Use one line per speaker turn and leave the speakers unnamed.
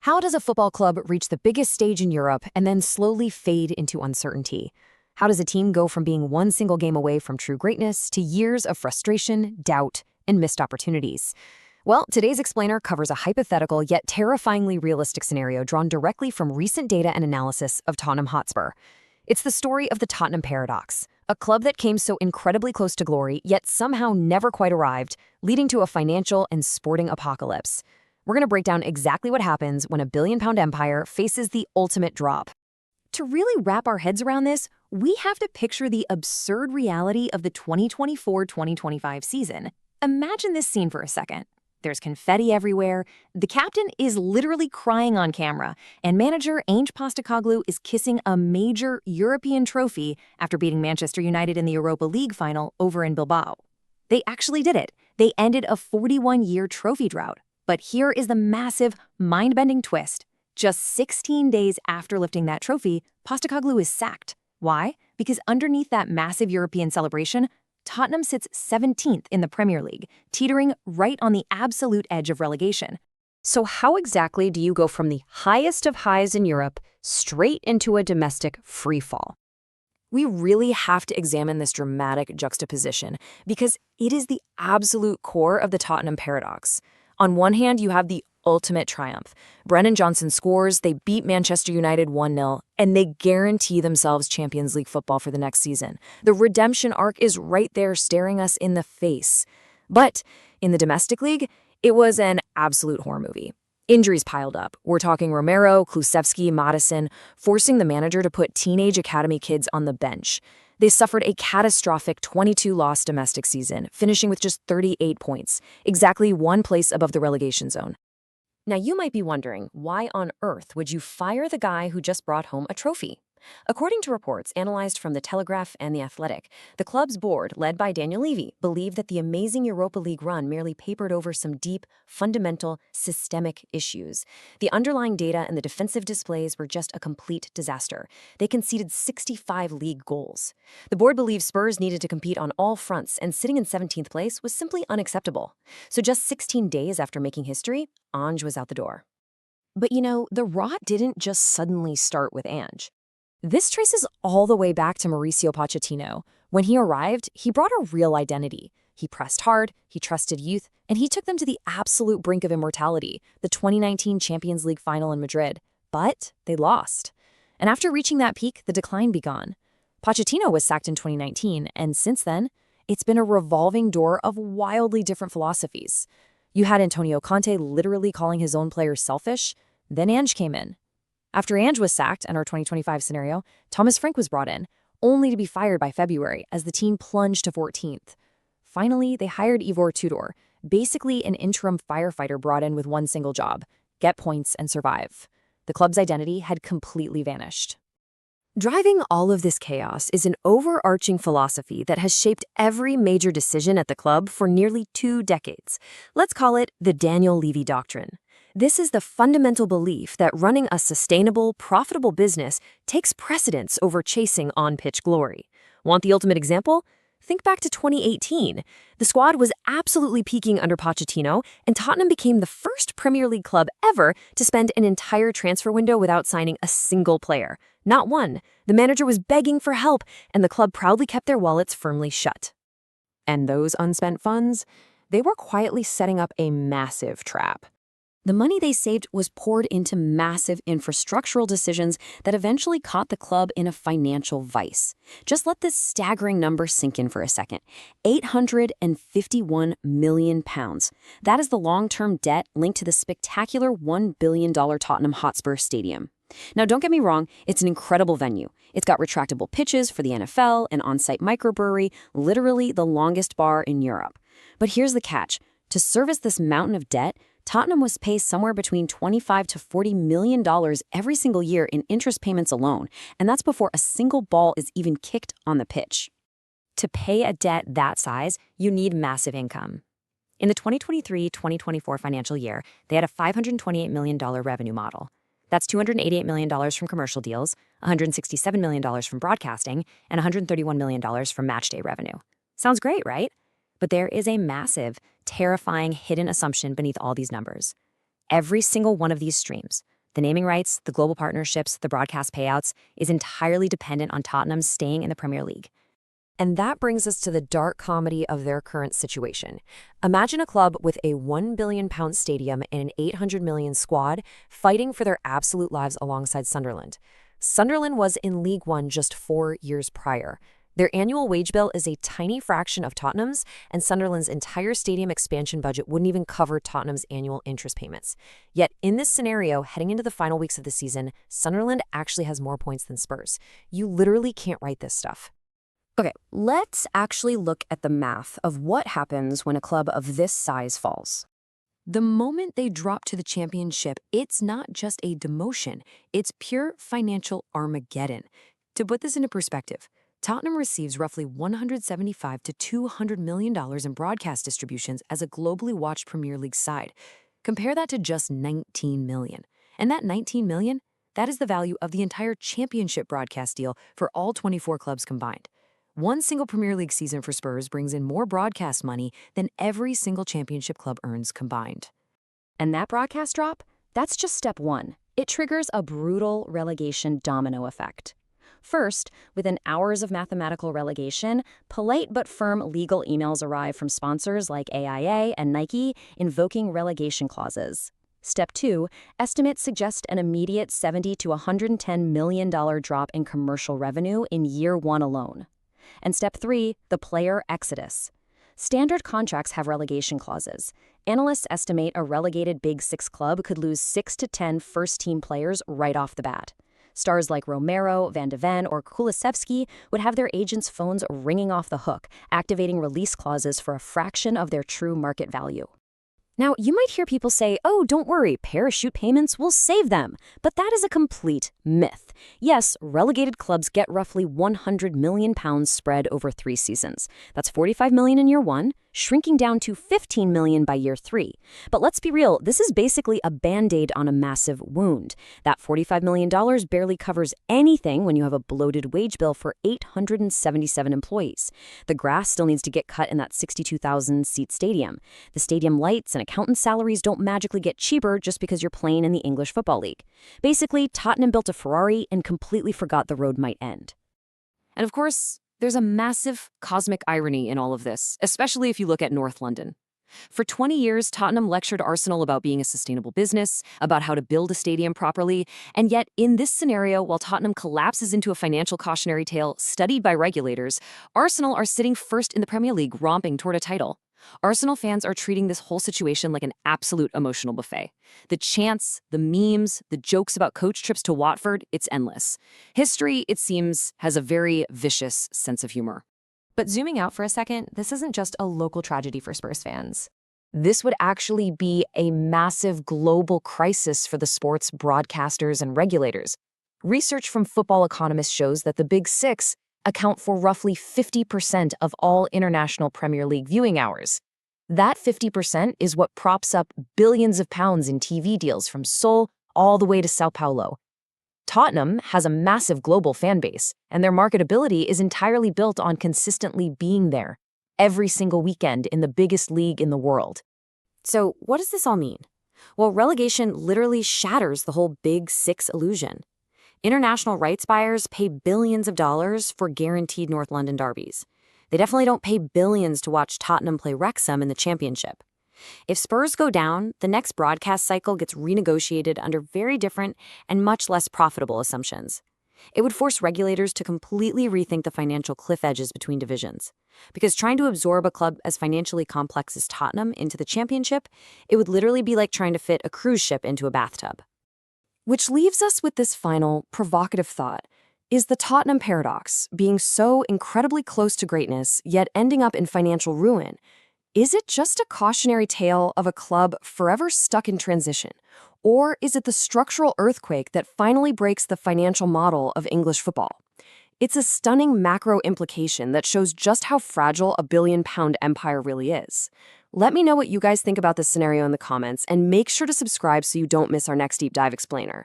How does a football club reach the biggest stage in Europe and then slowly fade into uncertainty? How does a team go from being one single game away from true greatness to years of frustration, doubt, and missed opportunities? Well, today's explainer covers a hypothetical yet terrifyingly realistic scenario drawn directly from recent data and analysis of Tottenham Hotspur. It's the story of the Tottenham paradox, a club that came so incredibly close to glory yet somehow never quite arrived, leading to a financial and sporting apocalypse. We're going to break down exactly what happens when a billion-pound empire faces the ultimate drop. To really wrap our heads around this, we have to picture the absurd reality of the 2024-2025 season. Imagine this scene for a second. There's confetti everywhere, the captain is literally crying on camera, and manager Ange Postecoglou is kissing a major European trophy after beating Manchester United in the Europa League final over in Bilbao. They actually did it. They ended a 41-year trophy drought. But here is the massive, mind-bending twist. Just 16 days after lifting that trophy, Postecoglou is sacked. Why? Because underneath that massive European celebration, Tottenham sits 17th in the Premier League, teetering right on the absolute edge of relegation. So how exactly do you go from the highest of highs in Europe straight into a domestic freefall? We really have to examine this dramatic juxtaposition because it is the absolute core of the Tottenham paradox. On one hand, you have the ultimate triumph. Brennan Johnson scores, they beat Manchester United 1-0, and they guarantee themselves Champions League football for the next season. The redemption arc is right there staring us in the face. But in the domestic league, it was an absolute horror movie. Injuries piled up. We're talking Romero, Kulusevski, Madison, forcing the manager to put teenage academy kids on the bench. They suffered a catastrophic 22-loss domestic season, finishing with just 38 points, exactly one place above the relegation zone. Now you might be wondering, why on earth would you fire the guy who just brought home a trophy? According to reports analyzed from The Telegraph and The Athletic, the club's board, led by Daniel Levy, believed that the amazing Europa League run merely papered over some deep, fundamental, systemic issues. The underlying data and the defensive displays were just a complete disaster. They conceded 65 league goals. The board believed Spurs needed to compete on all fronts, and sitting in 17th place was simply unacceptable. So just 16 days after making history, Ange was out the door. But the rot didn't just suddenly start with Ange. This traces all the way back to Mauricio Pochettino. When he arrived, he brought a real identity. He pressed hard, he trusted youth, and he took them to the absolute brink of immortality, the 2019 Champions League final in Madrid. But they lost. And after reaching that peak, the decline began. Pochettino was sacked in 2019, and since then, it's been a revolving door of wildly different philosophies. You had Antonio Conte literally calling his own players selfish, then Ange came in. After Ange was sacked in our 2025 scenario, Thomas Frank was brought in, only to be fired by February as the team plunged to 14th. Finally, they hired Ivor Tudor, basically an interim firefighter brought in with one single job: get points and survive. The club's identity had completely vanished. Driving all of this chaos is an overarching philosophy that has shaped every major decision at the club for nearly 2 decades. Let's call it the Daniel Levy Doctrine. This is the fundamental belief that running a sustainable, profitable business takes precedence over chasing on-pitch glory. Want the ultimate example? Think back to 2018. The squad was absolutely peaking under Pochettino, and Tottenham became the first Premier League club ever to spend an entire transfer window without signing a single player. Not one. The manager was begging for help, and the club proudly kept their wallets firmly shut. And those unspent funds? They were quietly setting up a massive trap. The money they saved was poured into massive infrastructural decisions that eventually caught the club in a financial vice. Just let this staggering number sink in for a second. £851 million. That is the long-term debt linked to the spectacular $1 billion Tottenham Hotspur Stadium. Now, don't get me wrong, it's an incredible venue. It's got retractable pitches for the NFL, an on-site microbrewery, literally the longest bar in Europe. But here's the catch. To service this mountain of debt, Tottenham was paid somewhere between $25 to $40 million every single year in interest payments alone, and that's before a single ball is even kicked on the pitch. To pay a debt that size, you need massive income. In the 2023-2024 financial year, they had a $528 million revenue model. That's $288 million from commercial deals, $167 million from broadcasting, and $131 million from matchday revenue. Sounds great, right? But there is a massive, terrifying hidden assumption beneath all these numbers. Every single one of these streams, The naming rights, the global partnerships, the broadcast payouts is entirely dependent on Tottenham staying in the Premier League. And that brings us to the dark comedy of their current situation. Imagine a club with a £1 billion stadium and an 800 million squad fighting for their absolute lives alongside Sunderland. Sunderland was in League One just 4 years prior. Their annual wage bill is a tiny fraction of Tottenham's, and Sunderland's entire stadium expansion budget wouldn't even cover Tottenham's annual interest payments. Yet, in this scenario, heading into the final weeks of the season, Sunderland actually has more points than Spurs. You literally can't write this stuff. Okay, let's actually look at the math of what happens when a club of this size falls. The moment they drop to the championship, it's not just a demotion, it's pure financial Armageddon. To put this into perspective, Tottenham receives roughly $175 to $200 million in broadcast distributions as a globally watched Premier League side. Compare that to just $19 million. And that $19 million, that is the value of the entire championship broadcast deal for all 24 clubs combined. One single Premier League season for Spurs brings in more broadcast money than every single championship club earns combined. And that broadcast drop? That's just step one. It triggers a brutal relegation domino effect. First, within hours of mathematical relegation, polite but firm legal emails arrive from sponsors like AIA and Nike invoking relegation clauses. Step 2, estimates suggest an immediate $70 to $110 million drop in commercial revenue in year one alone. And step 3, the player exodus. Standard contracts have relegation clauses. Analysts estimate a relegated Big Six club could lose 6 to 10 first-team players right off the bat. Stars like Romero, Van de Ven, or Kulusevski would have their agents' phones ringing off the hook, activating release clauses for a fraction of their true market value. Now, you might hear people say, oh, don't worry, parachute payments will save them. But that is a complete myth. Yes, relegated clubs get roughly £100 million spread over 3 seasons. That's $45 million in year 1, shrinking down to $15 million by year 3. But let's be real, this is basically a Band-Aid on a massive wound. That $45 million barely covers anything when you have a bloated wage bill for 877 employees. The grass still needs to get cut in that 62,000-seat stadium. The stadium lights and accountants' salaries don't magically get cheaper just because you're playing in the English Football League. Basically, Tottenham built a Ferrari and completely forgot the road might end. And of course, there's a massive cosmic irony in all of this, especially if you look at North London. For 20 years, Tottenham lectured Arsenal about being a sustainable business, about how to build a stadium properly, and yet in this scenario, while Tottenham collapses into a financial cautionary tale studied by regulators, Arsenal are sitting first in the Premier League, romping toward a title. Arsenal fans are treating this whole situation like an absolute emotional buffet. The chants, the memes, the jokes about coach trips to Watford, it's endless. History, it seems, has a very vicious sense of humor. But zooming out for a second, this isn't just a local tragedy for Spurs fans. This would actually be a massive global crisis for the sport's broadcasters and regulators. Research from football economists shows that the Big Six account for roughly 50% of all international Premier League viewing hours. That 50% is what props up billions of pounds in TV deals from Seoul all the way to Sao Paulo. Tottenham has a massive global fan base, and their marketability is entirely built on consistently being there every single weekend in the biggest league in the world. So what does this all mean? Well, relegation literally shatters the whole Big Six illusion. International rights buyers pay billions of dollars for guaranteed North London derbies. They definitely don't pay billions to watch Tottenham play Wrexham in the Championship. If Spurs go down, the next broadcast cycle gets renegotiated under very different and much less profitable assumptions. It would force regulators to completely rethink the financial cliff edges between divisions. Because trying to absorb a club as financially complex as Tottenham into the Championship, it would literally be like trying to fit a cruise ship into a bathtub. Which leaves us with this final, provocative thought. Is the Tottenham paradox, being so incredibly close to greatness, yet ending up in financial ruin, is it just a cautionary tale of a club forever stuck in transition? Or is it the structural earthquake that finally breaks the financial model of English football? It's a stunning macro implication that shows just how fragile a billion-pound empire really is. Let me know what you guys think about this scenario in the comments, and make sure to subscribe so you don't miss our next deep dive explainer.